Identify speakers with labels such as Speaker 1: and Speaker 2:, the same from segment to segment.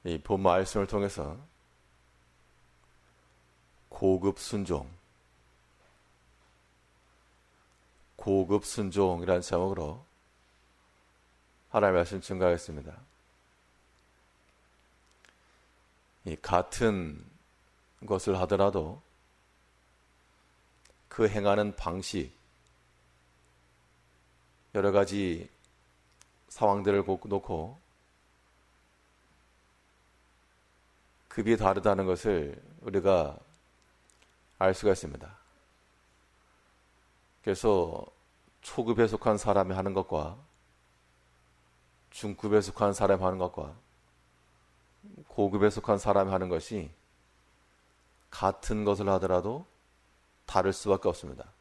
Speaker 1: 이 본 말씀을 통해서 고급 순종이라는 제목으로 하나님의 말씀 증거하겠습니다. 이 같은 것을 하더라도 그 행하는 방식, 여러 가지 상황들을 놓고 급이 다르다는 것을 우리가 알 수가 있습니다. 그래서 초급에 속한 사람이 하는 것과 중급에 속한 사람이 하는 것과 고급에 속한 사람이 하는 것이 같은 것을 하더라도 다를 수밖에 없습니다.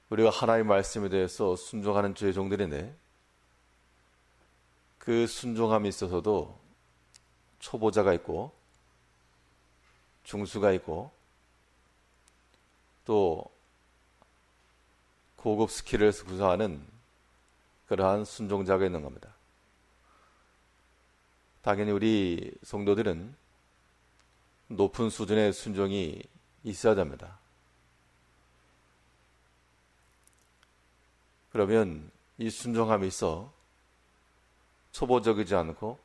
Speaker 1: 우리가 하나님의 말씀에 대해서 순종하는 주의 종들인데 그 순종함에 있어서도 초보자가 있고 중수가 있고 또 고급 스킬을 구사하는 그러한 순종자가 있는 겁니다. 당연히 우리 성도들은 높은 수준의 순종이 있어야 됩니다. 그러면 이 순종함이 있어 초보적이지 않고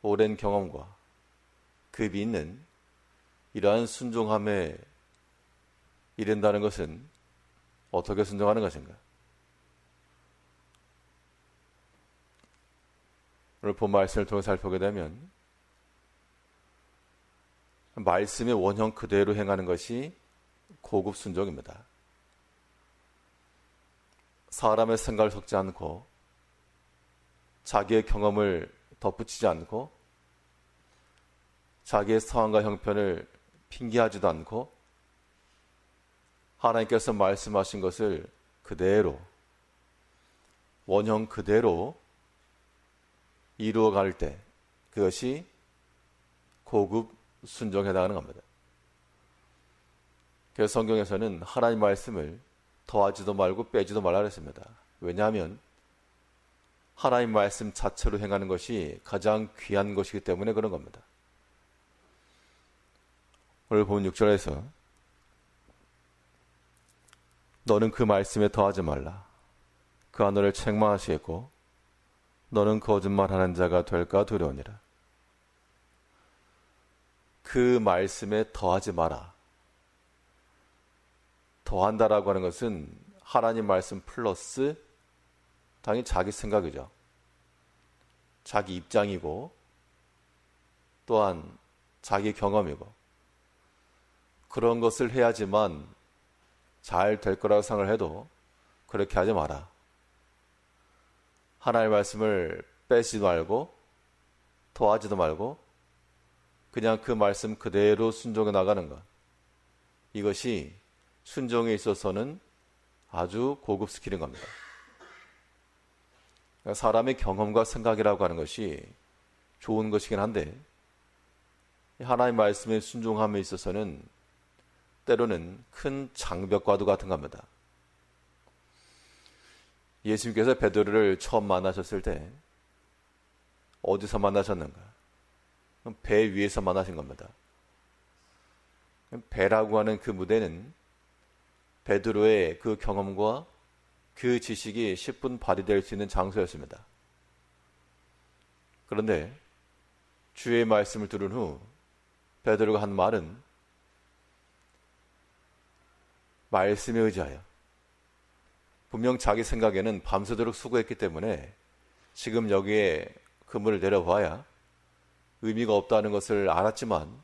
Speaker 1: 오랜 경험과 급이 있는 이러한 순종함에 이른다는 것은 어떻게 순종하는 것인가? 오늘 본 말씀을 통해 살펴보게 되면 말씀의 원형 그대로 행하는 것이 고급 순종입니다. 사람의 생각을 섞지 않고 자기의 경험을 덧붙이지 않고 자기의 상황과 형편을 핑계하지도 않고 하나님께서 말씀하신 것을 그대로 원형 그대로 이루어갈 때 그것이 고급 순종에 해당하는 겁니다. 그래서 성경에서는 하나님 말씀을 더하지도 말고 빼지도 말라 그랬습니다. 왜냐하면 하나님 말씀 자체로 행하는 것이 가장 귀한 것이기 때문에 그런 겁니다. 오늘 본 6절에서 너는 그 말씀에 더하지 말라. 그가 너를 책망하시겠고 너는 거짓말하는 자가 될까 두려우니라. 그 말씀에 더하지 마라. 더한다라고 하는 것은 하나님 말씀 플러스 당연히 자기 생각이죠. 자기 입장이고 또한 자기 경험이고 그런 것을 해야지만 잘 될 거라고 생각을 해도 그렇게 하지 마라. 하나님의 말씀을 빼지도 말고 더하지도 말고 그냥 그 말씀 그대로 순종해 나가는 것. 이것이 순종에 있어서는 아주 고급 스킬인 겁니다. 사람의 경험과 생각이라고 하는 것이 좋은 것이긴 한데 하나님의 말씀에 순종함에 있어서는 때로는 큰 장벽과도 같은 겁니다. 예수님께서 베드로를 처음 만나셨을 때 어디서 만나셨는가? 배 위에서 만나신 겁니다. 배라고 하는 그 무대는 베드로의 그 경험과 그 지식이 10분 발휘될 수 있는 장소였습니다. 그런데 주의 말씀을 들은 후 베드로가 한 말은 말씀에 의지하여 분명 자기 생각에는 밤새도록 수고했기 때문에 지금 여기에 그물을 내려봐야 의미가 없다는 것을 알았지만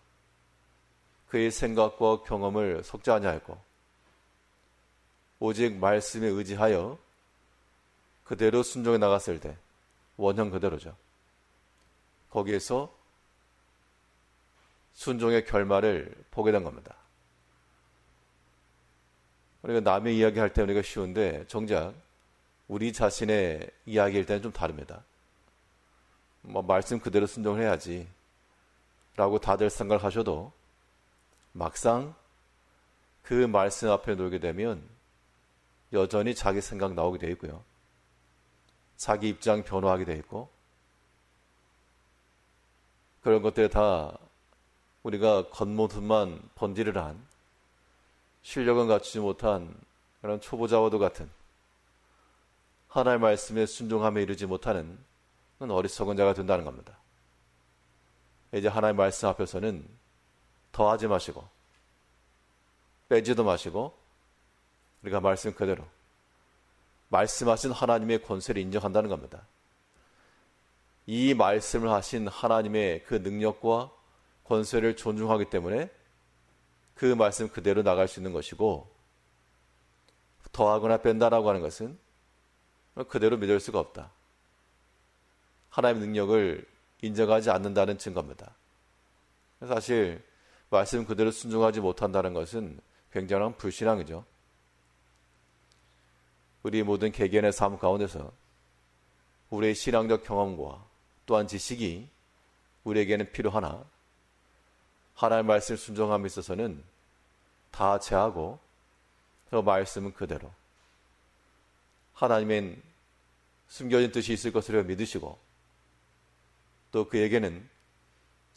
Speaker 1: 그의 생각과 경험을 속지 아니하였고 오직 말씀에 의지하여 그대로 순종해 나갔을 때 원형 그대로죠. 거기에서 순종의 결말을 보게 된 겁니다. 우리가 남의 이야기할 때 우리가 쉬운데 정작 우리 자신의 이야기일 때는 좀 다릅니다. 말씀 그대로 순종을 해야지 라고 다들 생각하셔도 막상 그 말씀 앞에 놓게 되면 여전히 자기 생각 나오게 되어 있고요. 자기 입장 변호하게 돼 있고, 그런 것들에 다 우리가 겉모습만 번지를 한, 실력은 갖추지 못한 그런 초보자와도 같은, 하나님의 말씀에 순종함에 이르지 못하는 어리석은 자가 된다는 겁니다. 이제 하나님의 말씀 앞에서는 더하지 마시고 빼지도 마시고 우리가 말씀 그대로 말씀하신 하나님의 권세를 인정한다는 겁니다. 이 말씀을 하신 하나님의 그 능력과 권세를 존중하기 때문에 그 말씀 그대로 나갈 수 있는 것이고, 더하거나 뺀다라고 하는 것은 그대로 믿을 수가 없다. 하나님의 능력을 인정하지 않는다는 증거입니다. 사실 말씀 그대로 순종하지 못한다는 것은 굉장한 불신앙이죠. 우리 모든 개개인의 삶 가운데서 우리의 신앙적 경험과 또한 지식이 우리에게는 필요하나, 하나님의 말씀을 순종함에 있어서는 다 제하고 그 말씀은 그대로 하나님의 숨겨진 뜻이 있을 것으로 믿으시고, 또 그에게는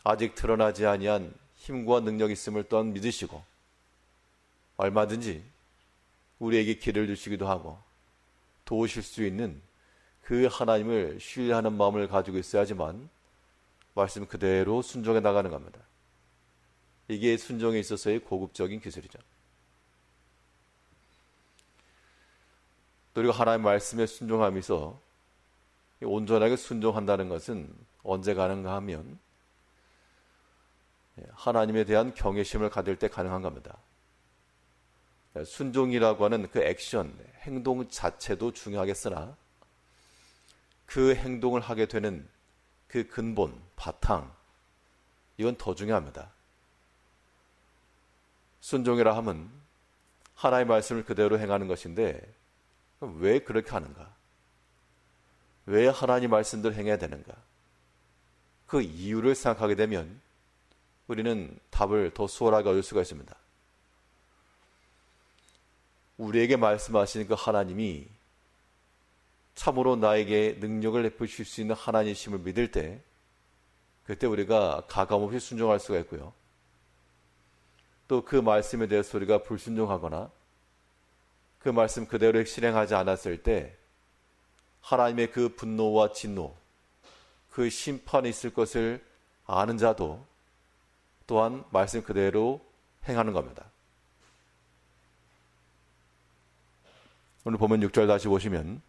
Speaker 1: 아직 드러나지 아니한 힘과 능력이 있음을 또한 믿으시고, 얼마든지 우리에게 길을 주시기도 하고 도우실 수 있는 그 하나님을 신뢰하는 마음을 가지고 있어야지만 말씀 그대로 순종해 나가는 겁니다. 이게 순종에 있어서의 고급적인 기술이죠. 또 우리가 하나님의 말씀에 순종하면서 온전하게 순종한다는 것은 언제 가능가 하면 하나님에 대한 경외심을 가질 때 가능한 겁니다. 순종이라고 하는 그 액션, 행동 자체도 중요하겠으나 그 행동을 하게 되는 그 근본, 바탕, 이건 더 중요합니다. 순종이라 함은 하나님의 말씀을 그대로 행하는 것인데, 왜 그렇게 하는가? 왜 하나님 말씀대로 행해야 되는가? 그 이유를 생각하게 되면 우리는 답을 더 수월하게 얻을 수가 있습니다. 우리에게 말씀하시는 그 하나님이 참으로 나에게 능력을 베푸실 수 있는 하나님이심을 믿을 때, 그때 우리가 가감없이 순종할 수가 있고요. 또 그 말씀에 대해서 우리가 불순종하거나 그 말씀 그대로 실행하지 않았을 때 하나님의 그 분노와 진노, 그 심판이 있을 것을 아는 자도 또한 말씀 그대로 행하는 겁니다. 오늘 보면 6절 다시 보시면,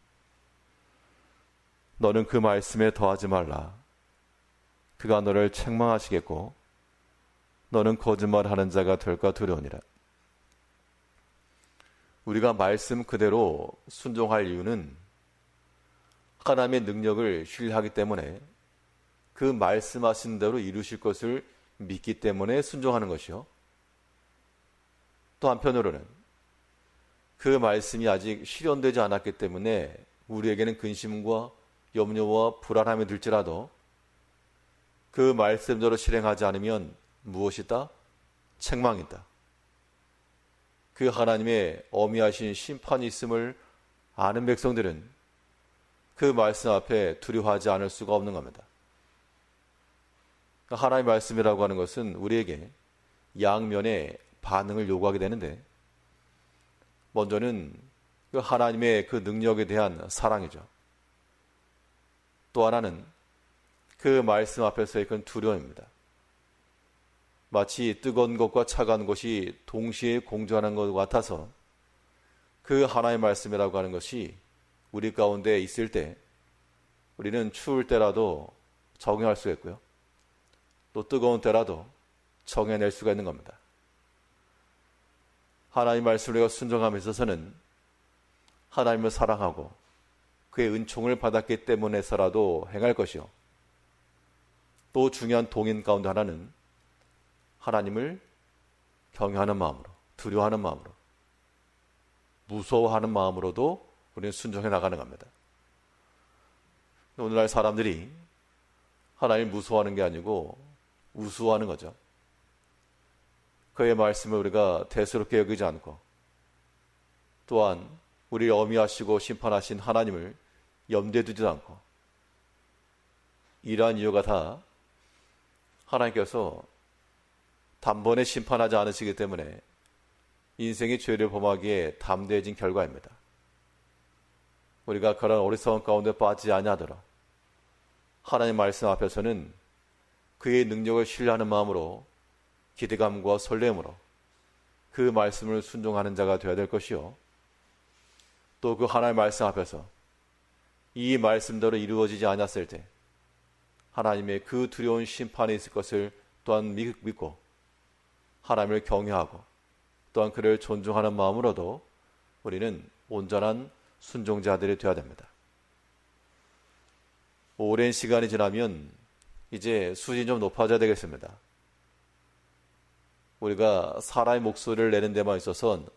Speaker 1: 너는 그 말씀에 더하지 말라. 그가 너를 책망하시겠고 너는 거짓말하는 자가 될까 두려우니라. 우리가 말씀 그대로 순종할 이유는 하나님의 능력을 신뢰하기 때문에, 그 말씀하신 대로 이루실 것을 믿기 때문에 순종하는 것이요. 또 한편으로는 그 말씀이 아직 실현되지 않았기 때문에 우리에게는 근심과 염려와 불안함이 들지라도 그 말씀대로 실행하지 않으면 무엇이다? 책망이다. 그 하나님의 어미하신 심판이 있음을 아는 백성들은 그 말씀 앞에 두려워하지 않을 수가 없는 겁니다. 하나님의 말씀이라고 하는 것은 우리에게 양면의 반응을 요구하게 되는데, 먼저는 그 하나님의 그 능력에 대한 사랑이죠. 또 하나는 그 말씀 앞에서의 그 두려움입니다. 마치 뜨거운 것과 차가운 것이 동시에 공존하는 것 같아서 그 하나님의 말씀이라고 하는 것이 우리 가운데 있을 때 우리는 추울 때라도 적응할 수 있고요. 또 뜨거운 때라도 정해낼 수가 있는 겁니다. 하나님의 말씀을 우리가 순종함에 있어서는 하나님을 사랑하고 그의 은총을 받았기 때문에서라도 행할 것이요. 또 중요한 동인 가운데 하나는 하나님을 경외하는 마음으로, 두려워하는 마음으로, 무서워하는 마음으로도 우리는 순종해 나가는 겁니다. 오늘날 사람들이 하나님을 무서워하는 게 아니고 우스워하는 거죠. 그의 말씀을 우리가 대수롭게 여기지 않고, 또한 우리를 어미하시고 심판하신 하나님을 염두에 두지도 않고, 이러한 이유가 다 하나님께서 단번에 심판하지 않으시기 때문에 인생의 죄를 범하기에 담대해진 결과입니다. 우리가 그런 어리석은 가운데 빠지지 아니하도록 하나님 말씀 앞에서는 그의 능력을 신뢰하는 마음으로 기대감과 설렘으로 그 말씀을 순종하는 자가 되어야 될 것이요, 또 그 하나님 말씀 앞에서 이 말씀대로 이루어지지 않았을 때 하나님의 그 두려운 심판이 있을 것을 또한 믿고 하나님을 경외하고 또한 그를 존중하는 마음으로도 우리는 온전한 순종자들이 되어야 됩니다. 오랜 시간이 지나면 이제 수준이 좀 높아져야 되겠습니다. 우리가 사람의 목소리를 내는 데만 있어서는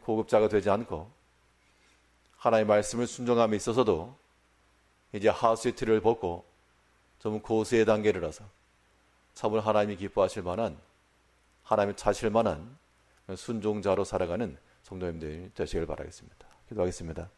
Speaker 1: 고급자가 되지 않고 하나님의 말씀을 순종함에 있어서도 이제 하수의 틀을 벗고 좀 고수의 단계를 이르러서 참으로 하나님이 기뻐하실 만한, 하나님이 차실 만한 순종자로 살아가는 성도님들 되시길 바라겠습니다. 기도하겠습니다.